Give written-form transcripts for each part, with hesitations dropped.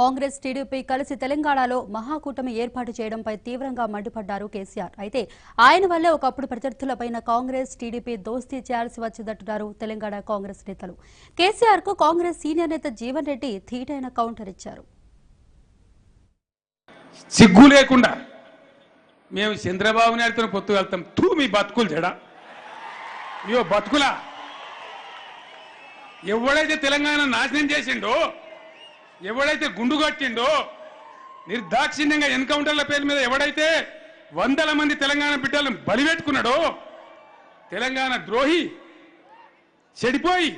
Congress TDP కలిసి తెలంగాణలో మహాకూటమి ఏర్పాటు చేయడంపై తీవ్రంగా మండిపడ్డారు కేసీఆర్. అయితే ఆయన వల్లే ఒకప్పుడు ప్రత్యర్థులపైన కాంగ్రెస్ టీడీపీ దోస్తీ చేయాల్సి వచ్చిందంటున్నారు తెలంగాణ కాంగ్రెస్ నేతలు. కేసీఆర్ కు కాంగ్రెస్ సీనియర్ నేత జీవన్ రెడ్డి ధీటైన కౌంటర్ ఇచ్చారు. సిగ్గు లేకుండా మేము చంద్రబాబు నాయుడుతో పొత్తు వెళ్తాం. తూ మీ బతుకులు జడా అయ్యో బతుకులా. ఎవడైతే తెలంగాణ నాశనం చేసిండో, ఎవడైతే గుండు కట్టిండో, నిర్దాక్షిణ్యంగా ఎన్కౌంటర్ల పేరు మీద ఎవడైతే వందల మంది తెలంగాణ బిడ్డలను బలిపెట్టుకున్నాడో, తెలంగాణ ద్రోహి చెడిపోయి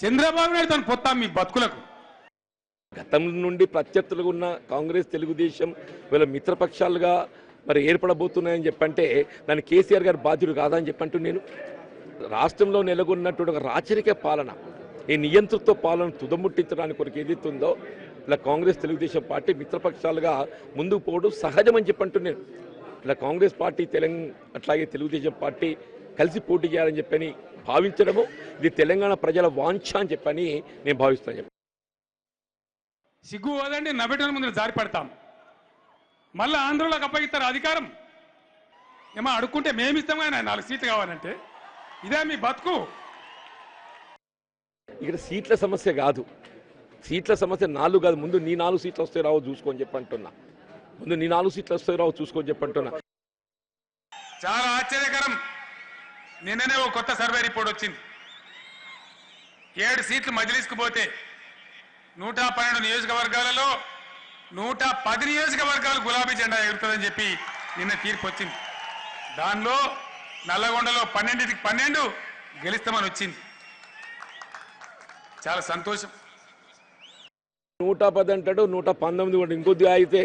చంద్రబాబు నాయుడు తను పొత్తాం మీ బతుకులకు. గతం నుండి ప్రత్యర్థులుగా ఉన్న కాంగ్రెస్ తెలుగుదేశం వీళ్ళ మిత్రపక్షాలుగా మరి ఏర్పడబోతున్నాయని చెప్పంటే దాని కేసీఆర్ గారు బాధ్యుడు కాదని చెప్పంటూ నేను రాష్ట్రంలో నెలకొన్నటువంటి ఒక రాచరిక పాలన, ఈ నియంతృత్వ పాలన తుదముట్టించడానికి కొరకు ఏదైతుందో ఇలా కాంగ్రెస్ తెలుగుదేశం పార్టీ మిత్రపక్షాలుగా ముందుకు పోవడం సహజమని చెప్పంటూ నేను ఇలా కాంగ్రెస్ పార్టీ అట్లాగే తెలుగుదేశం పార్టీ కలిసి పోటీ చేయాలని చెప్పని భావించడము ఇది తెలంగాణ ప్రజల వాంఛ అని చెప్పని నేను భావిస్తాను. సిగ్గు పోదండి, నవ్వటం ముందు జారి పడతాం. మళ్ళీ ఆంధ్రలోకి అప్పగిస్తారు అధికారం. ఏమో అడుక్కుంటే మేమిస్తాం కానీ 4 సీట్లు కావాలంటే ఇదే మీ బతుకు. ఇక్కడ సీట్ల సమస్య కాదు, సీట్ల సమస్య 4 కాదు. ముందు నీ 4 సీట్లు వస్తే రావు చూసుకొని చెప్పంటున్నా. ముందు నీ 4 సీట్లు వస్తే రావు చూసుకొని చెప్పంటున్నా. చాలా ఆశ్చర్యకరం. నిన్ననే ఒక కొత్త సర్వే రిపోర్ట్ వచ్చింది. 7 సీట్లు మజ్లిస్కు పోతే 112 నియోజకవర్గాలలో 110 నియోజకవర్గాలు గులాబీ జెండా ఎగురుతుందని చెప్పి నిన్న తీర్పు వచ్చింది. దానిలో నల్లగొండలో 12కి 12 గెలుస్తామని వచ్చింది. చాలా సంతోషం. 110 అంటాడు, 119 కూడా ఇంకొద్ది అయితే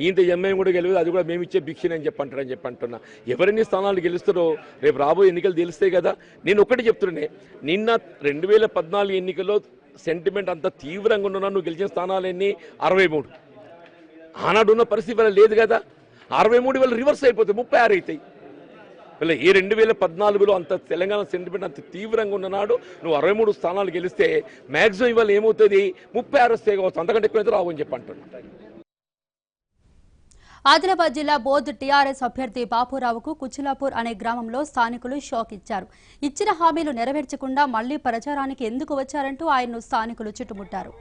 ఇంత ఎంఐఎం కూడా గెలవదు, అది కూడా మేము ఇచ్చే భిక్షని అని చెప్పంటున్నా. ఎవరెన్ని స్థానాలు గెలుస్తారో రేపు రాబోయే ఎన్నికలు తెలుస్తాయి కదా. నేను ఒకటి చెప్తున్నానే, నిన్న 2014 ఎన్నికల్లో సెంటిమెంట్ అంత తీవ్రంగా ఉన్నా నువ్వు గెలిచిన స్థానాలు ఎన్ని? 63. ఆనాడు ఉన్న పరిస్థితి వల్ల లేదు కదా. 63 వల్ల రివర్స్ అయిపోతాయి, 36 అవుతాయి. వీళ్ళ ఈ 2014లో అంత తెలంగాణ సెంటిమెంట్ అంత తీవ్రంగా ఉన్ననాడు నువ్వు 63 స్థానాలు గెలిస్తే మ్యాక్సిమం ఇవాళ ఏమవుతుంది? 36 వస్తే కావచ్చు, అంతకంటే ఎక్కువైతే రావు అని చెప్పంటున్నా. ఆదిలాబాద్ జిల్లా బోధ్ టీఆర్ఎస్ అభ్యర్థి బాపురావుకు కుచిలాపూర్ అనే గ్రామంలో స్థానికులు షాక్ ఇచ్చారు. ఇచ్చిన హామీలు నెరవేర్చకుండా మళ్లీ ప్రచారానికి ఎందుకు వచ్చారంటూ ఆయన్ను స్థానికులు చుట్టుముట్టారు.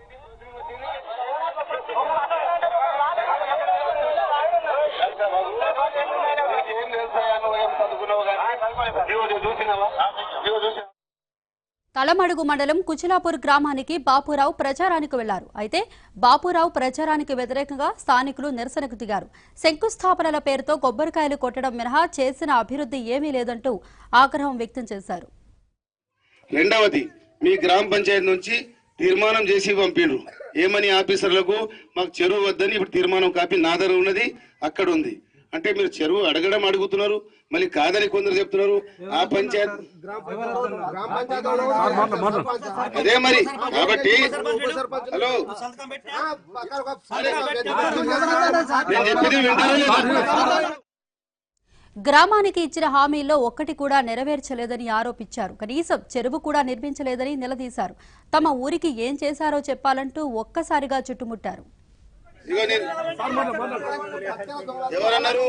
తలమడుగు మండలం కుచిలాపూర్ గ్రామానికి బాపురావు ప్రచారానికి వెళ్లారు. అయితే బాపురావు ప్రచారానికి వ్యతిరేకంగా స్థానికులు నిరసనకు దిగారు. శంకుస్థాపనల పేరుతో కొబ్బరికాయలు కొట్టడం మినహా చేసిన అభివృద్ధి ఏమీ లేదంటూ ఆగ్రహం వ్యక్తం చేశారు. రెండవది, మీ గ్రామ పంచాయతీ నుంచి తీర్మానం చేసి పంపిండ్రు. ఏమని? ఆఫీసర్లకు మాకు చెరువు వద్దని. ఇప్పుడు తీర్మానం కాపీ నా దగ్గర ఉన్నది, అక్కడ ఉంది. అంటే మీరు చెరువు అడుగుతున్నారు, మళ్ళీ కాదని కొందరు చెప్తున్నారు. ఆ పంచాయత్ అదే మరి. కాబట్టి హలో, నేను చెప్పింది వింటారా? గ్రామానికి ఇచ్చిన హామీల్లో ఒక్కటి కూడా నెరవేర్చలేదని ఆరోపించారు. కనీసం చెరువు కూడా నిర్మించలేదని నిలదీశారు. తమ ఊరికి ఏం చేశారో చెప్పాలంటూ ఒక్కసారిగా చుట్టుముట్టారు. ఎవరన్నారు?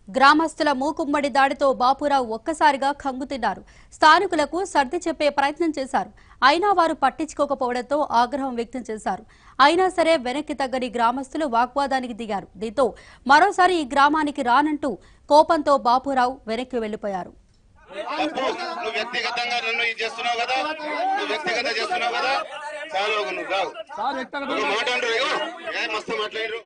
గ్రామస్తుల మూకుమ్మడి దాడితో బాపురావు ఒక్కసారిగా కంగుతిన్నారు. స్థానికులకు సర్ది చెప్పే ప్రయత్నం చేశారు. అయినా వారు పట్టించుకోకపోవడంతో ఆగ్రహం వ్యక్తం చేశారు. అయినా సరే వెనక్కి తగ్గని గ్రామస్తులు వాగ్వాదానికి దిగారు. దీంతో మరోసారి ఈ గ్రామానికి రానంటూ కోపంతో బాపురావు వెనక్కి వెళ్లిపోయారు. నువ్వు వ్యక్తిగతంగా నన్ను ఇది చేస్తున్నావు కదా, నువ్వు వ్యక్తిగతంగా చేస్తున్నావు కదా, చాలా నువ్వు మాట అంటారు మస్తు మాట్లాడారు.